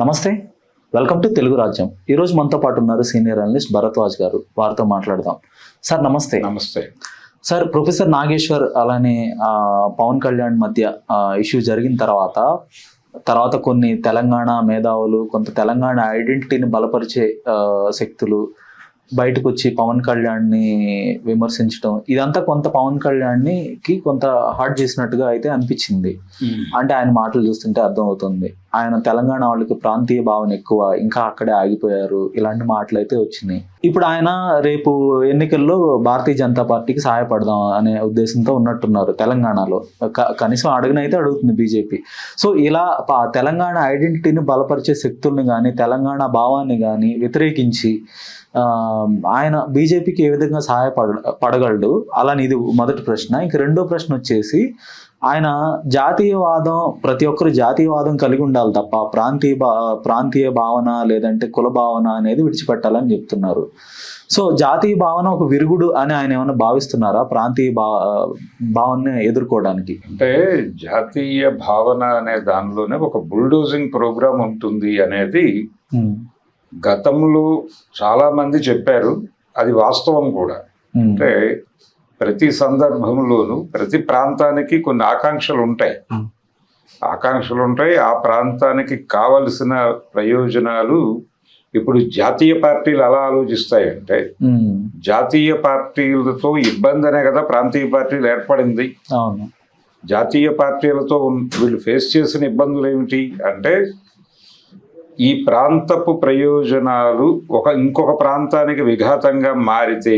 నమస్తే, welcome to Telugu రాజ్యం. ఈరోజు మనతో పాటు ఉన్నారు సీనియర్ అనలిస్ట్ భరద్వాజ్ గారు. వారితో మాట్లాడదాం. సార్ నమస్తే. నమస్తే సార్, ప్రొఫెసర్ నాగేశ్వర్ అలానే పవన్ కళ్యాణ్ మధ్య ఇష్యూ జరిగిన తర్వాత కొన్ని తెలంగాణ మేధావులు, కొంత తెలంగాణ ఐడెంటిటీని బలపరిచే శక్తులు బయటకు వచ్చి పవన్ కళ్యాణ్ని విమర్శించడం, ఇదంతా కొంత పవన్ కళ్యాణ్కి కొంత హార్ట్ చేసినట్టుగా అయితే అనిపించింది. అంటే ఆయన మాటలు చూస్తుంటే అర్థమవుతుంది, ఆయన తెలంగాణ వాళ్ళకి ప్రాంతీయ భావన ఎక్కువ, ఇంకా అక్కడే ఆగిపోయారు, ఇలాంటి మాటలు అయితే వచ్చినాయి. ఇప్పుడు ఆయన రేపు ఎన్నికల్లో భారతీయ జనతా పార్టీకి సహాయపడదాం అనే ఉద్దేశంతో ఉన్నట్టున్నారు తెలంగాణలో. కనీసం అడుగునైతే అడుగుతుంది బీజేపీ. సో ఇలా తెలంగాణ ఐడెంటిటీని బలపరిచే శక్తుల్ని కానీ, తెలంగాణ భావాన్ని కానీ వ్యతిరేకించి ఆయన బీజేపీకి ఏ విధంగా పడగలడు అలాని, ఇది మొదటి ప్రశ్న. ఇంక రెండో ప్రశ్న వచ్చేసి, ఆయన జాతీయవాదం, ప్రతి ఒక్కరు జాతీయవాదం కలిగి ఉండాలి తప్ప ప్రాంతీయ భావన లేదంటే కుల భావన అనేది విడిచిపెట్టాలని చెప్తున్నారు. సో జాతీయ భావన ఒక విరుగుడు అని ఆయన ఏమైనా భావిస్తున్నారా ప్రాంతీయ భావనని ఎదుర్కోవడానికి? అంటే జాతీయ భావన అనే దానిలోనే ఒక బుల్డోజింగ్ ప్రోగ్రామ్ ఉంటుంది అనేది గతంలో చాలా మంది చెప్పారు. అది వాస్తవం కూడా. అంటే ప్రతి సందర్భంలోనూ ప్రతి ప్రాంతానికి కొన్ని ఆకాంక్షలు ఉంటాయి. ఆ ప్రాంతానికి కావలసిన ప్రయోజనాలు ఇప్పుడు జాతీయ పార్టీలు ఎలా ఆలోచిస్తాయంటే, జాతీయ పార్టీలతో ఇబ్బంది అనే కదా ప్రాంతీయ పార్టీలు ఏర్పడింది. జాతీయ పార్టీలతో వీళ్ళు ఫేస్ చేసిన ఇబ్బందులు ఏమిటి అంటే, ఈ ప్రాంతపు ప్రయోజనాలు ఇంకొక ప్రాంతానికి విఘాతంగా మారితే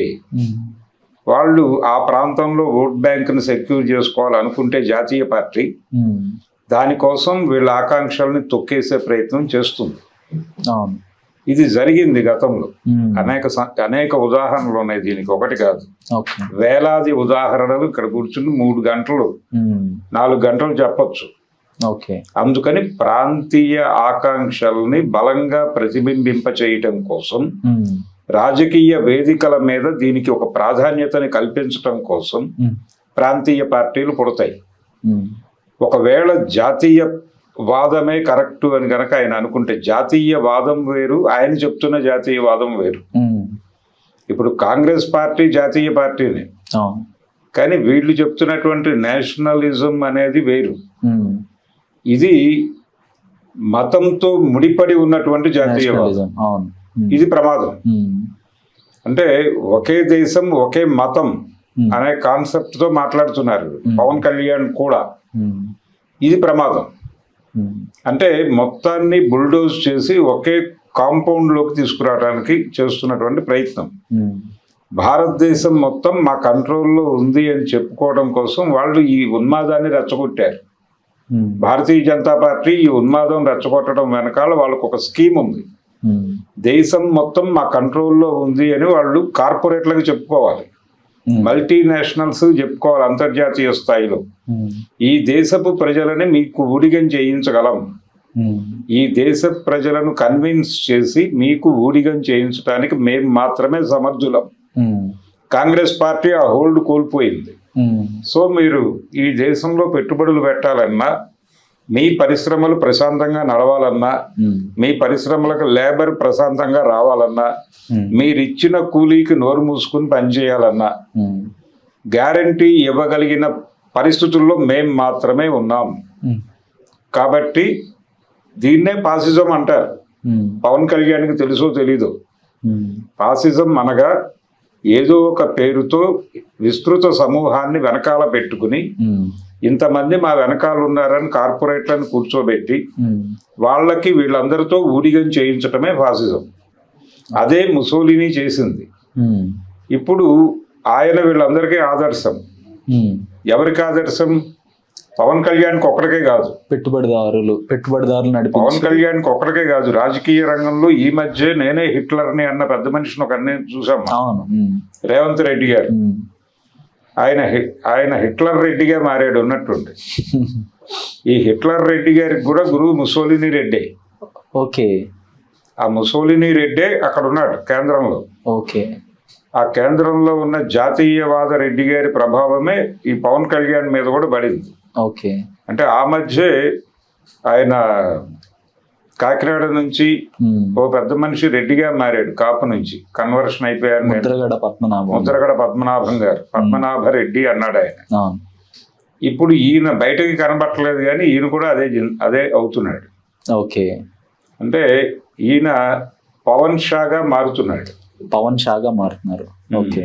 వాళ్ళు ఆ ప్రాంతంలో ఓట్ బ్యాంక్ను సెక్యూర్ చేసుకోవాలనుకుంటే జాతీయ పార్టీ దానికోసం వీళ్ళ ఆకాంక్షల్ని తొక్కేసే ప్రయత్నం చేస్తుంది. ఇది జరిగింది గతంలో. అనేక ఉదాహరణలు ఉన్నాయి దీనికి, ఒకటి కాదు, వేలాది ఉదాహరణలు. ఇక్కడ కూర్చుని 3 గంటలు 4 గంటలు చెప్పొచ్చు. అందుకని ప్రాంతీయ ఆకాంక్షల్ని బలంగా ప్రతిబింబింప చేయటం కోసం, రాజకీయ వేదికల మీద దీనికి ఒక ప్రాధాన్యతని కల్పించటం కోసం ప్రాంతీయ పార్టీలు పుడతాయి. ఒకవేళ జాతీయ వాదమే కరెక్టు అని కనుక ఆయన అనుకుంటే, జాతీయ వాదం వేరు, ఆయన చెప్తున్న జాతీయ వాదం వేరు. ఇప్పుడు కాంగ్రెస్ పార్టీ జాతీయ పార్టీనే, కానీ వీళ్ళు చెప్తున్నటువంటి నేషనలిజం అనేది వేరు. ఇది మతంతో ముడిపడి ఉన్నటువంటి జాతీయవాదం. ఇది ప్రమాదం. అంటే ఒకే దేశం ఒకే మతం అనే కాన్సెప్ట్ తో మాట్లాడుతున్నారు పవన్ కళ్యాణ్ కూడా. ఇది ప్రమాదం. అంటే మొత్తాన్ని బుల్డోజ్ చేసి ఒకే కాంపౌండ్ లోకి తీసుకురావడానికి చేస్తున్నటువంటి ప్రయత్నం. భారతదేశం మొత్తం మా కంట్రోల్లో ఉంది అని చెప్పుకోవడం కోసం వాళ్ళు ఈ ఉన్మాదాన్ని రెచ్చగొట్టారు. భారతీయ జనతా పార్టీ ఈ ఉన్మాదం రెచ్చగొట్టడం వెనకాల వాళ్ళకు ఒక స్కీమ్ ఉంది. దేశం మొత్తం మా కంట్రోల్లో ఉంది అని వాళ్ళు కార్పొరేట్లకు చెప్పుకోవాలి, మల్టీనేషనల్స్ చెప్పుకోవాలి అంతర్జాతీయ స్థాయిలో. ఈ దేశపు ప్రజలని మీకు ఊడిగం చేయించగలం, ఈ దేశ ప్రజలను కన్విన్స్ చేసి మీకు ఊడిగం చేయించడానికి మేము మాత్రమే సమర్థులం. కాంగ్రెస్ పార్టీ ఆ హోల్డ్ కోల్పోయింది. సో మీరు ఈ దేశంలో పెట్టుబడులు పెట్టాలన్నా, మీ పరిశ్రమలు ప్రశాంతంగా నడవాలన్నా, మీ పరిశ్రమలకు లేబర్ ప్రశాంతంగా రావాలన్నా, మీరిచ్చిన కూలీకి నోరు మూసుకుని పనిచేయాలన్నా గ్యారంటీ ఇవ్వగలిగిన పరిస్థితుల్లో మేం మాత్రమే ఉన్నాం. కాబట్టి దీన్నే ఫాసిజం అంటారు. పవన్ కళ్యాణ్కి తెలుసో తెలీదో, ఫాసిజం అనగా ఏదో ఒక పేరుతో విస్తృత సమూహాన్ని వెనకాల పెట్టుకుని, ఇంతమంది మా వెనకాల ఉన్నారని కార్పొరేట్లను కూర్చోబెట్టి వాళ్ళకి వీళ్ళందరితో ఊడిగం చేయించటమే ఫాసిజం. అదే ముసోలిని చేసింది. ఇప్పుడు ఆయన వీళ్ళందరికీ ఆదర్శం. ఎవరికి ఆదర్శం? పవన్ కళ్యాణ్కి ఒక్కడికే కాదు, పెట్టుబడిదారులు పవన్ కళ్యాణ్కి ఒక్కడికే కాదు, రాజకీయ రంగంలో ఈ మధ్య నేనే హిట్లర్ని అన్న పెద్ద మనిషిని ఒక చూసాం, రేవంత్ రెడ్డి గారు. ఆయన హిట్లర్ రెడ్డిగా మారాడు ఉన్నట్టుండి. ఈ హిట్లర్ రెడ్డి గారికి కూడా గురువు ముసోలిని రెడ్డే. ఆ ముసోలిని రెడ్డే అక్కడ ఉన్నాడు కేంద్రంలో. ఆ కేంద్రంలో ఉన్న జాతీయవాద రెడ్డి గారి ప్రభావమే ఈ పవన్ కళ్యాణ్ మీద కూడా పడింది. ఓకే. అంటే ఆ మధ్య ఆయన కాకినాడ నుంచి ఓ పెద్ద మనిషి రెడ్డిగా మారాడు, కాపు నుంచి కన్వర్షన్ అయిపోయారు. ముద్రగడ పద్మనాభం గారు, పద్మనాభ రెడ్డి అన్నాడు ఆయన. ఇప్పుడు ఈయన బయటకి కనబట్టలేదు కానీ ఈయన కూడా అదే అవుతున్నాడు. ఓకే, అంటే ఈయన పవన్ షాగా మారుతున్నాడు. పవన్ షాగా మారుతున్నారు. ఓకే,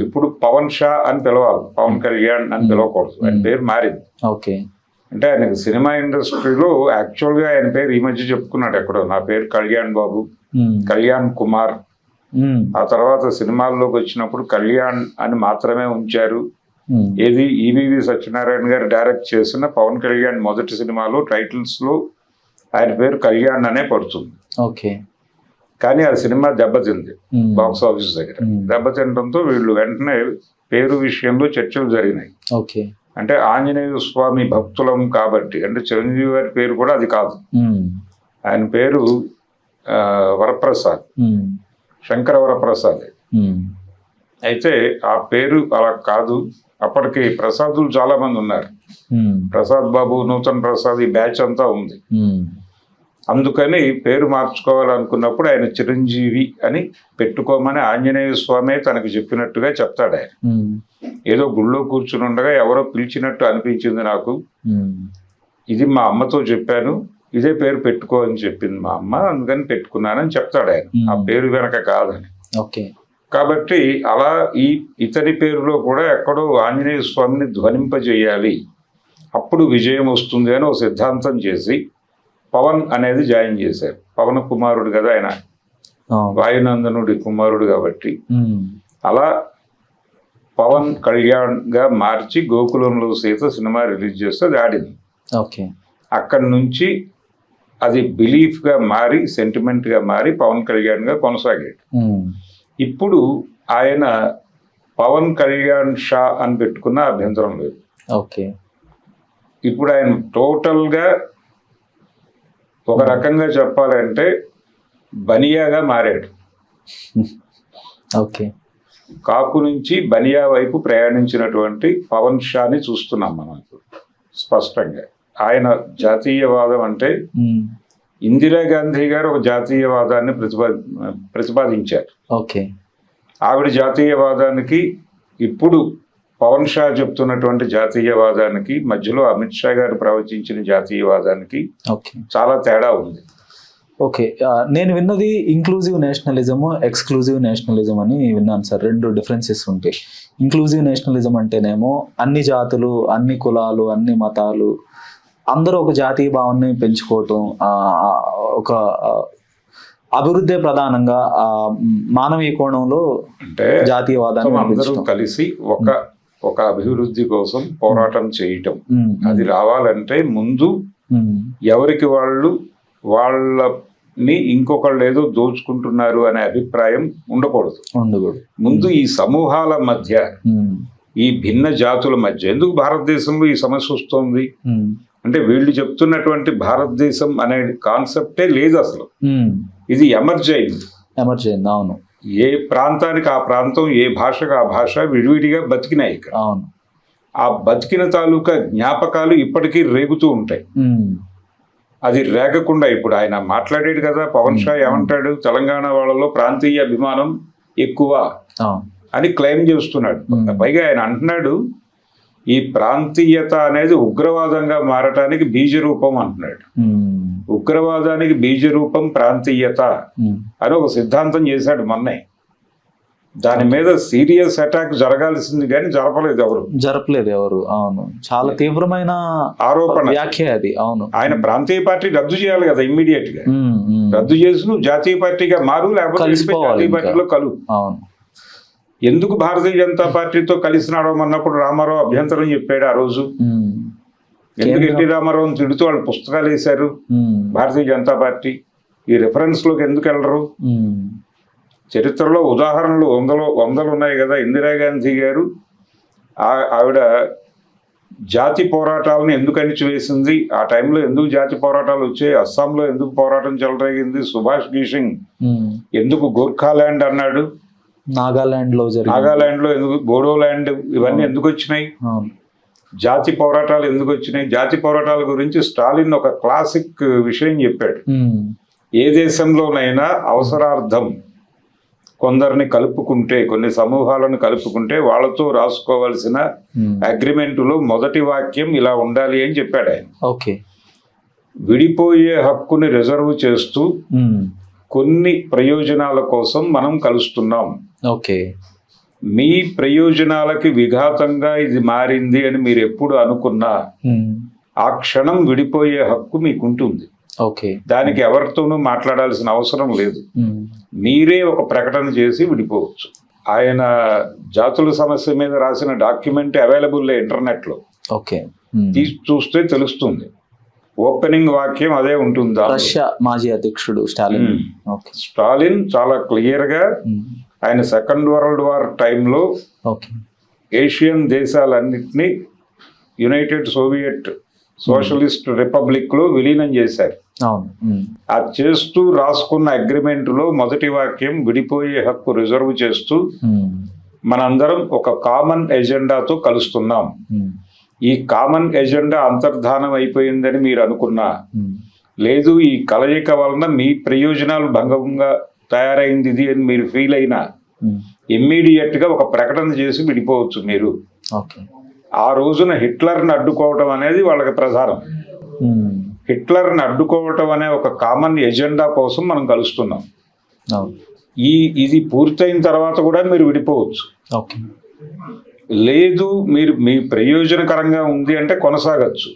ఇప్పుడు పవన్ షా అని పిలవాలి, పవన్ కళ్యాణ్ అని పిలవకూడదు. ఆయన పేరు మారింది. ఓకే, అంటే ఆయనకు సినిమా ఇండస్ట్రీలో యాక్చువల్గా ఆయన పేరు ఈ మధ్య చెప్పుకున్నాడు ఎక్కడో, నా పేరు కళ్యాణ్ బాబు, కళ్యాణ్ కుమార్. ఆ తర్వాత సినిమాల్లోకి వచ్చినప్పుడు కళ్యాణ్ అని మాత్రమే ఉంచారు. ఏది ఈవీవి సత్యనారాయణ గారు డైరెక్ట్ చేసిన పవన్ కళ్యాణ్ మొదటి సినిమాలో టైటిల్స్ లో ఆయన పేరు కళ్యాణ్ అనే పడుతుంది. ఓకే, కానీ ఆ సినిమా దెబ్బతింది బాక్స్ ఆఫీస్ దగ్గర. దెబ్బతినడంతో వీళ్ళు వెంటనే పేరు విషయంలో చర్చలు జరిగినాయి. ఓకే, అంటే ఆంజనేయ స్వామి భక్తులం కాబట్టి, అంటే చిరంజీవి గారి పేరు కూడా అది కాదు, ఆయన పేరు వరప్రసాద్, శంకర వరప్రసాద్. అయితే ఆ పేరు అలా కాదు. అప్పటికి ప్రసాదులు చాలా మంది ఉన్నారు, ప్రసాద్ బాబు, నూతన్ ప్రసాద్, ఈ బ్యాచ్ అంతా ఉంది. అందుకని పేరు మార్చుకోవాలనుకున్నప్పుడు ఆయన చిరంజీవి అని పెట్టుకోమని ఆంజనేయ స్వామి తనకు చెప్పినట్టుగా చెప్తాడు. ఆయన ఏదో గుళ్ళో కూర్చుని ఉండగా ఎవరో పిలిచినట్టు అనిపించింది నాకు, ఇది మా అమ్మతో చెప్పాను, ఇదే పేరు పెట్టుకో అని చెప్పింది మా అమ్మ, అందుకని పెట్టుకున్నానని చెప్తాడు ఆయన, ఆ పేరు వెనక కాదని. ఓకే, కాబట్టి అలా ఇతని పేరులో కూడా ఎక్కడో ఆంజనేయ స్వామిని ధ్వనింపజేయాలి, అప్పుడు విజయం వస్తుంది అని ఒక సిద్ధాంతం చేసి పవన్ అనేది జాయిన్ చేశారు. పవన్ కుమారుడు కదా ఆయన, వాయునందనుడి కుమారుడు కాబట్టి అలా పవన్ కళ్యాణ్ గా మార్చి గోకులంలో సీత సినిమా రిలీజ్ చేస్తే అది ఆడింది. అక్కడి నుంచి అది బిలీఫ్ గా మారి, సెంటిమెంట్ గా మారి పవన్ కళ్యాణ్ గా కొనసాగాడు. ఇప్పుడు ఆయన పవన్ కళ్యాణ్ షా అని పెట్టుకున్న అభ్యంతరం లేదు. ఓకే, ఇప్పుడు ఆయన టోటల్ గా ఒక రకంగా చెప్పాలంటే బనియాగా మారాడు. ఓకే, కాపు నుంచి బనియా వైపు ప్రయాణించినటువంటి పవన్ షాని చూస్తున్నాం మనం ఇప్పుడు స్పష్టంగా. ఆయన జాతీయవాదం అంటే ఇందిరాగాంధీ గారు ఒక జాతీయవాదాన్ని ప్రతిపాదించారు. ఓకే, ఆవిడ జాతీయవాదానికి ఇప్పుడు పవన్ షా చెప్తున్నటువంటి జాతీయవాదానికి మధ్యలో అమిత్ షా గారు ప్రవచించిన జాతీయవాదానికి చాలా తేడా ఉంది. ఓకే, నేను విన్నది ఇంక్లూజివ్ నేషనలిజం, ఎక్స్క్లూజివ్ నేషనలిజం అని విన్నాను సార్. రెండు డిఫరెన్సెస్ ఉంటాయి. ఇంక్లూజివ్ నేషనలిజం అంటేనేమో అన్ని జాతులు, అన్ని కులాలు, అన్ని మతాలు అందరూ ఒక జాతీయ భావాన్ని పెంచుకోవటం, ఒక అభివృద్ధి ప్రధానంగా మానవీయ కోణంలో అంటే జాతీయవాదాన్ని అందరూ కలిసి ఒక అభివృద్ధి కోసం పోరాటం చేయటం. అది రావాలంటే ముందు ఎవరికి వాళ్ళని ఇంకొకళ్ళు ఏదో దోచుకుంటున్నారు అనే అభిప్రాయం ఉండకూడదు. ముందు ఈ సమూహాల మధ్య, ఈ భిన్న జాతుల మధ్య, ఎందుకు భారతదేశంలో ఈ సమస్య వస్తుంది అంటే వీళ్ళు చెప్తున్నటువంటి భారతదేశం అనే కాన్సెప్టే లేదు అసలు. ఇది ఎమర్జ్ అయింది. అవును, ఏ ప్రాంతానికి ఆ ప్రాంతం, ఏ భాషకు ఆ భాష విడివిడిగా బతికినాయి ఇక్కడ. ఆ బతికిన తాలూకా జ్ఞాపకాలు ఇప్పటికీ రేగుతూ ఉంటాయి. అది రేగకుండా ఇప్పుడు ఆయన మాట్లాడాడు కదా, పవన్ షా ఏమంటాడు, తెలంగాణ వాళ్ళలో ప్రాంతీయ అభిమానం ఎక్కువ అని క్లెయిమ్ చేస్తున్నాడు. పైగా ఆయన అంటున్నాడు ఈ ప్రాంతీయత అనేది ఉగ్రవాదంగా మారటానికి బీజరూపం అంటున్నాడు. ఉగ్రవాదానికి బీజరూపం ప్రాంతీయత అని ఒక సిద్ధాంతం చేశాడు మొన్నే. దాని మీద సీరియస్ అటాక్ జరగాల్సింది కానీ జరపలేదు ఎవరు. అవును, చాలా తీవ్రమైన ఆరోపణ, వ్యాఖ్య అది. అవును, ఆయన ప్రాంతీయ పార్టీ రద్దు చేయాలి కదా ఇమ్మీడియట్ గా. రద్దు చేసి నువ్వు జాతీయ పార్టీగా మారు, లేకపోతే జాతీయ పార్టీలో కలు. అవును, ఎందుకు భారతీయ జనతా పార్టీతో కలిసి నడవమన్నప్పుడు రామారావు అభ్యంతరం చెప్పాడు ఆ రోజు. ఎందుకు ఎన్టీ రామారావుని తిడుతూ వాళ్ళు పుస్తకాలు వేశారు భారతీయ జనతా పార్టీ, ఈ రిఫరెన్స్ లోకి ఎందుకు వెళ్ళరు? చరిత్రలో ఉదాహరణలు వందలు ఉన్నాయి కదా. ఇందిరాగాంధీ గారు ఆవిడ జాతి పోరాటాలను ఎందుకు అణిచివేసింది, ఆ టైంలో ఎందుకు జాతి పోరాటాలు వచ్చాయి, అస్సాంలో ఎందుకు పోరాటం చెలరేగింది, సుభాష్ ఘీసింగ్ ఎందుకు గోర్ఖాల్యాండ్ అన్నాడు, నాగాలాండ్ లో ఎందుకు, బోడోల్యాండ్, ఇవన్నీ ఎందుకు వచ్చినాయి? జాతి పోరాటాలు ఎందుకు వచ్చినాయి? జాతి పోరాటాల గురించి స్టాలిన్ ఒక క్లాసిక్ విషయం చెప్పాడు. ఏ దేశంలోనైనా అవసరార్థం కొందరిని కలుపుకుంటే, కొన్ని సమూహాలను కలుపుకుంటే వాళ్ళతో రాసుకోవాల్సిన అగ్రిమెంటులో మొదటి వాక్యం ఇలా ఉండాలి అని చెప్పాడు ఆయన. ఓకే. విడిపోయే హక్కుని రిజర్వ్ చేస్తూ కొన్ని ప్రయోజనాల కోసం మనం కలుస్తున్నాం. ఓకే. మీ ప్రయోజనాలకి విఘాతంగా ఇది మారింది అని మీరు ఎప్పుడు అనుకున్నా ఆ క్షణం విడిపోయే హక్కు మీకుంటుంది. ఓకే. దానికి ఎవరితోనూ మాట్లాడాల్సిన అవసరం లేదు. మీరే ఒక ప్రకటన చేసి విడిపోవచ్చు. ఆయన జాతుల సమస్య మీద రాసిన డాక్యుమెంట్ అవైలబుల్ ఇంటర్నెట్లో. ఓకే. తీసి చూస్తే తెలుస్తుంది. ఓపెనింగ్ వాక్యం అదే ఉంటుంది. రష్యా మాజీ అధ్యక్షుడు స్టాలిన్. స్టాలిన్ చాలా క్లియర్ గా ఆయన సెకండ్ వరల్డ్ వార్ టైంలో ఏషియన్ దేశాలన్నింటినీ యునైటెడ్ సోవియట్ సోషలిస్ట్ రిపబ్లిక్ లో విలీనం చేశారు. అది చేస్తూ రాసుకున్న అగ్రిమెంట్ లో మొదటి వాక్యం విడిపోయే హక్కు రిజర్వ్ చేస్తూ మనందరం ఒక కామన్ ఎజెండాతో కలుస్తున్నాం. ఈ కామన్ ఎజెండా అంతర్ధానం అయిపోయిందని మీరు అనుకున్నా, లేదు ఈ కలయిక వలన మీ ప్రయోజనాలు భంగంగా తయారైంది ఇది అని మీరు ఫీల్ అయినా ఇమ్మీడియట్ గా ఒక ప్రకటన చేసి విడిపోవచ్చు మీరు. ఆ రోజున హిట్లర్ని అడ్డుకోవటం అనేది వాళ్ళకి ప్రధానం. హిట్లర్ని అడ్డుకోవటం అనే ఒక కామన్ ఎజెండా కోసం మనం కలుస్తున్నాం. ఇది పూర్తయిన తర్వాత కూడా మీరు విడిపోవచ్చు. లేదు మీరు మీ ప్రయోజనకరంగా ఉంది అంటే కొనసాగచ్చు.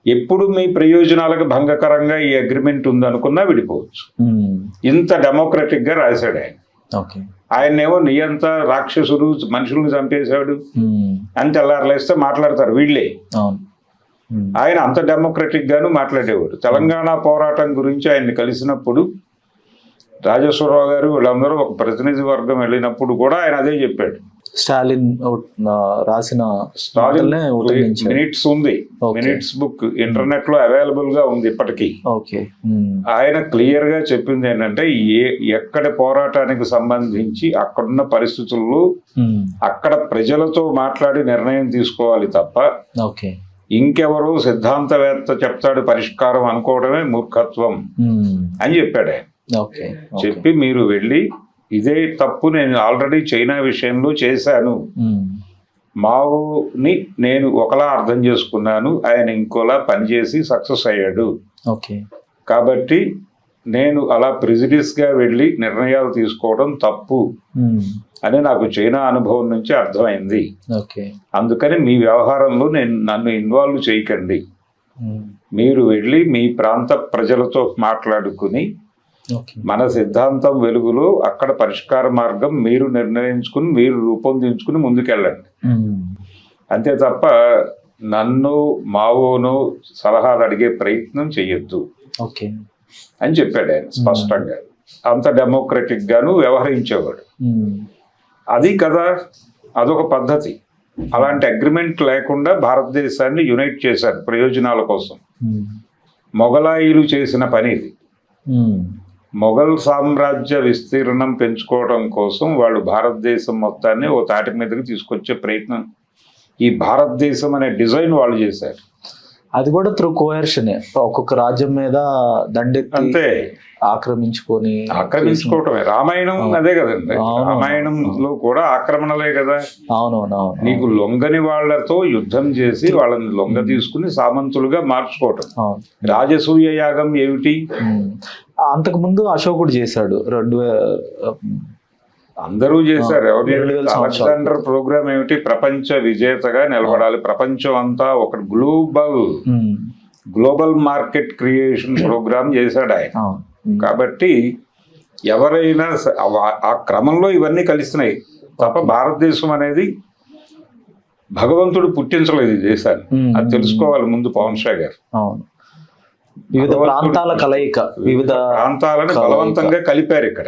ఎప్పుడు మీ ప్రయోజనాలకు భంగకరంగా ఈ అగ్రిమెంట్ ఉంది అనుకున్నా విడిపోవచ్చు. ఇంత డెమోక్రటిక్ గా రాశాడు ఆయన. ఆయన్నేమో నియంత రాక్షసుడు మనుషుల్ని చంపేశాడు అని తెల్లారలేస్తే మాట్లాడతారు వీళ్ళే. ఆయన అంత డెమోక్రటిక్ గాను మాట్లాడేవాడు. తెలంగాణ పోరాటం గురించి ఆయన్ని కలిసినప్పుడు రాజేశ్వరరావు గారు వీళ్ళందరూ ఒక ప్రతినిధి వర్గం వెళ్ళినప్పుడు కూడా ఆయన అదే చెప్పాడు. స్టాలిన్ రాసిన మినిట్స్ ఉంది, మినిట్స్ బుక్ ఇంటర్నెట్ లో అవైలబుల్ గా ఉంది ఇప్పటికీ. ఆయన క్లియర్ గా చెప్పింది ఏంటంటే ఎక్కడ పోరాటానికి సంబంధించి అక్కడున్న పరిస్థితుల్లో అక్కడ ప్రజలతో మాట్లాడి నిర్ణయం తీసుకోవాలి తప్ప ఇంకెవరో సిద్ధాంతవేత్త చెప్తాడు పరిష్కారం అనుకోవడమే మూర్ఖత్వం అని చెప్పాడు ఆయన. చెప్పి మీరు వెళ్ళి ఇదే తప్పు నేను ఆల్రెడీ చైనా విషయంలో చేశాను, మావోని నేను ఒకలా అర్థం చేసుకున్నాను, ఆయన ఇంకోలా పనిచేసి సక్సెస్ అయ్యాడు, కాబట్టి నేను అలా ప్రెజుడిస్ గా వెళ్ళి నిర్ణయాలు తీసుకోవడం తప్పు అని నాకు చైనా అనుభవం నుంచి అర్థమైంది. అందుకని మీ వ్యవహారంలో నన్ను ఇన్వాల్వ్ చేయకండి, మీరు వెళ్ళి మీ ప్రాంత ప్రజలతో మాట్లాడుకుని మన సిద్ధాంతం వెలుగులో అక్కడ పరిష్కార మార్గం మీరు నిర్ణయించుకుని మీరు రూపొందించుకుని ముందుకెళ్ళండి. అంతే తప్ప నన్ను మావోను సలహాలు అడిగే ప్రయత్నం చెయ్యొద్దు అని చెప్పాడు ఆయన స్పష్టంగా. అంత డెమోక్రటిక్ గాను వ్యవహరించేవాడు. అది కదా అదొక పద్ధతి. అలాంటి అగ్రిమెంట్ లేకుండా భారతదేశాన్ని యునైట్ చేశారు ప్రయోజనాల కోసం. మొఘలాయిలు చేసిన పని ఇది. మొఘల్ సామ్రాజ్య విస్తీర్ణం పెంచుకోవడం కోసం వాళ్ళు భారతదేశం మొత్తాన్ని ఓ తాటి మీదకి తీసుకొచ్చే ప్రయత్నం ఈ భారతదేశం అనే డిజైన్ వాళ్ళు చేశారు. అది కూడా త్రూ కోయర్షన్, ఒక్కొక్క రాజ్యం మీద దండెత్తి అంతే ఆక్రమించుకోవటమే. రామాయణం అదే కదండి, రామాయణంలో కూడా ఆక్రమణలే కదా. నీకు లొంగని వాళ్లతో యుద్ధం చేసి వాళ్ళని లొంగ తీసుకుని సామంతులుగా మార్చుకోవటం. రాజసూయ యాగం ఏమిటి? అంతకు ముందు అశోకుడు చేశాడు, అందరూ చేశారు. అలెగ్జాండర్ ప్రోగ్రామ్ ఏమిటి? ప్రపంచ విజేతగా నిలబడాలి, ప్రపంచం అంతా ఒక గ్లోబల్ మార్కెట్ క్రియేషన్ ప్రోగ్రామ్ చేశాడు ఆయన. కాబట్టి ఎవరైనా ఆ క్రమంలో ఇవన్నీ కలిసినాయి తప్ప భారతదేశం అనేది భగవంతుడు పుట్టించలేదు ఈ దేశాన్ని. అది తెలుసుకోవాలి ముందు పవన్ షా గారు. వివిధ ప్రాంతాల కలయిక, వివిధ ప్రాంతాలను బలవంతంగా కలిపారు ఇక్కడ.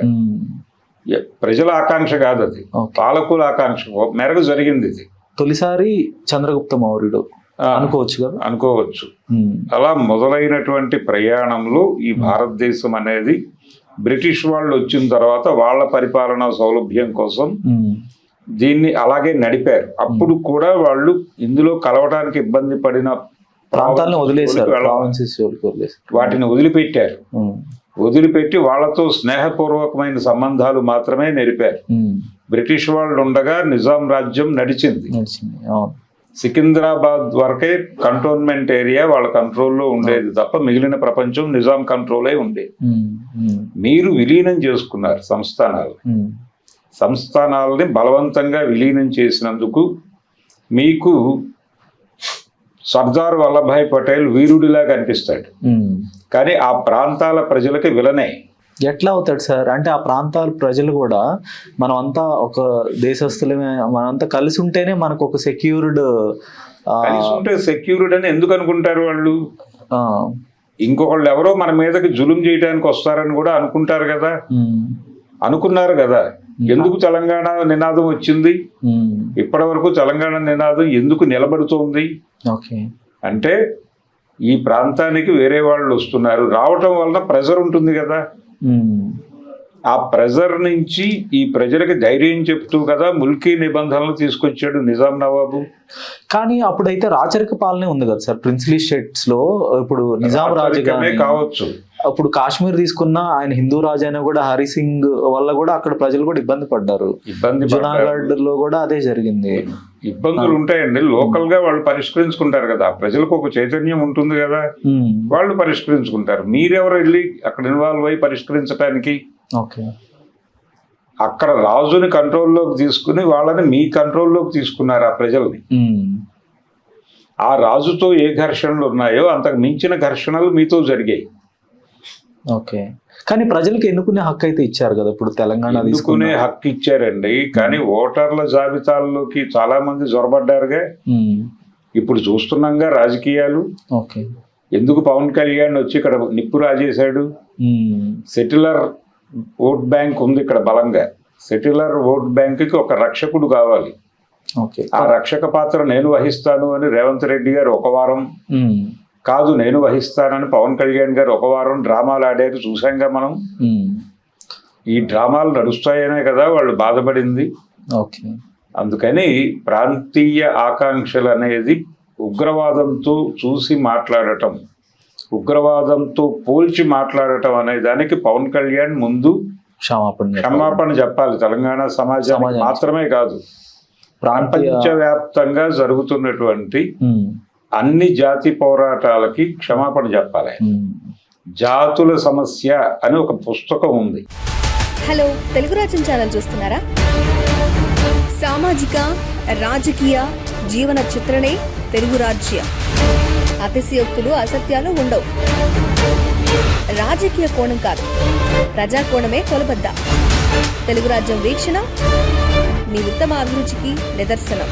ప్రజల ఆకాంక్ష కాదు అది, పాలకుల ఆకాంక్ష మేరకు జరిగింది ఇది. తొలిసారి చంద్రగుప్త మౌర్యుడు అనుకోవచ్చు కదా, అనుకోవచ్చు. అలా మొదలైనటువంటి ప్రయాణంలో ఈ భారతదేశం అనేది బ్రిటిష్ వాళ్ళు వచ్చిన తర్వాత వాళ్ళ పరిపాలనా సౌలభ్యం కోసం దీన్ని అలాగే నడిపారు. అప్పుడు కూడా వాళ్ళు ఇందులో కలవడానికి ఇబ్బంది పడిన ప్రాంతాలను వదిలేశారు, వాటిని వదిలిపెట్టారు. వదిలిపెట్టి వాళ్ళతో స్నేహపూర్వకమైన సంబంధాలు మాత్రమే నెరిపారు. బ్రిటిష్ వాళ్ళు ఉండగా నిజాం రాజ్యం నడిచింది. సికింద్రాబాద్ వరకే కంటోన్మెంట్ ఏరియా వాళ్ళ కంట్రోల్లో ఉండేది తప్ప మిగిలిన ప్రపంచం నిజాం కంట్రోలే ఉండేది. మీరు విలీనం చేసుకున్నారు సంస్థానాలని బలవంతంగా విలీనం చేసినందుకు మీకు సర్దార్ వల్లభాయ్ పటేల్ వీరుడిలా కనిపిస్తాడు, కానీ ఆ ప్రాంతాల ప్రజలకి విలనే. ఎట్లా అవుతాడు సార్? అంటే ఆ ప్రాంతాల ప్రజలు కూడా మనం అంతా ఒక దేశస్తులమే, మనంతా కలిసి ఉంటేనే మనకు ఒక సెక్యూర్డ్ అని ఎందుకు అనుకుంటారు వాళ్ళు? ఇంకొకళ్ళు ఎవరో మన మీదకి జులుం చేయడానికి వస్తారని కూడా అనుకుంటారు కదా, అనుకున్నారు కదా. ఎందుకు తెలంగాణ నినాదం వచ్చింది? ఇప్పటి వరకు తెలంగాణ నినాదం ఎందుకు నిలబడుతోంది అంటే ఈ ప్రాంతానికి వేరే వాళ్ళు వస్తున్నారు, రావటం వలన ప్రెజర్ ఉంటుంది కదా. ఆ ప్రెజర్ నుంచి ఈ ప్రజలకి ధైర్యం చెప్తూ కదా ముల్కీ నిబంధనలు తీసుకొచ్చాడు నిజాం నవాబు. కానీ అప్పుడైతే రాచరిక పాలనే ఉంది కదా సార్ ప్రిన్స్లీ స్టేట్స్ లో. ఇప్పుడు నిజాం రాజు కావచ్చు, అప్పుడు కాశ్మీర్ తీసుకున్న ఆయన హిందూ రాజు అయినా కూడా హరి సింగ్ వల్ల కూడా అక్కడ ప్రజలు కూడా ఇబ్బంది పడ్డారు. జునాగఢ్ లో కూడా అదే జరిగింది. ఇబ్బందులు ఉంటాయండి, లోకల్ గా వాళ్ళు పరిష్కరించుకుంటారు కదా. ప్రజలకు ఒక చైతన్యం ఉంటుంది కదా, వాళ్ళు పరిష్కరించుకుంటారు. మీరెవరు వెళ్ళి అక్కడ ఇన్వాల్వ్ అయ్యి పరిష్కరించడానికి? అక్కడ రాజుని కంట్రోల్లోకి తీసుకుని వాళ్ళని మీ కంట్రోల్లోకి తీసుకున్నారు ఆ ప్రజల్ని. ఆ రాజుతో ఏ ఘర్షణలు ఉన్నాయో అంతకు మించిన ఘర్షణలు మీతో జరిగాయి. కానీ ప్రజలకు ఎన్నుకునే హక్కు అయితే ఇచ్చారు కదా ఇప్పుడు తెలంగాణ. ఎన్నుకునే హక్కు ఇచ్చారండి, కానీ ఓటర్ల జాబితాల్లోకి చాలా మంది జొరబడ్డారుగా. ఇప్పుడు చూస్తున్నాంగా రాజకీయాలు. ఎందుకు పవన్ కళ్యాణ్ వచ్చి ఇక్కడ నిప్పు రాజేశాడు? సెటిలర్ ఓట్ బ్యాంక్ ఉంది ఇక్కడ బలంగా. సెటిలర్ ఓట్ బ్యాంక్ కి ఒక రక్షకుడు కావాలి. ఆ రక్షక పాత్ర నేను వహిస్తాను అని రేవంత్ రెడ్డి గారు ఒక వారం, కాదు నేను వహిస్తానని పవన్ కళ్యాణ్ గారు ఒక వారం డ్రామాలు ఆడారు, చూసాంగా మనం. ఈ డ్రామాలు నడుస్తాయనే కదా వాళ్ళు బాధపడింది. అందుకని ప్రాంతీయ ఆకాంక్షలు అనేది ఉగ్రవాదంతో చూసి మాట్లాడటం, ఉగ్రవాదంతో పోల్చి మాట్లాడటం అనే దానికి పవన్ కళ్యాణ్ ముందు క్షమాపణ చెప్పాలి. తెలంగాణ సమాజం మాత్రమే కాదు, ప్రపంచవ్యాప్తంగా జరుగుతున్నటువంటి అన్ని జాతి పోరాటాలకి క్షమాపణ చెప్పాలి. జాతుల సమస్య అని ఒక పుస్తకం ఉంది. హలో, తెలుగు రాజ్యం ఛానల్ చూస్తున్నారా? సామాజిక రాజకీయ జీవన చిత్రణే తెలుగు రాజ్యం. అతిశయోక్తులు అసత్యాలు ఉండవు. రాజకీయ కోణం కాదు, ప్రజా కోణమే కొలబద్ద. తెలుగు రాజ్యం వీక్షణ మీ ఉత్తమ అభిరుచికి నిదర్శనం.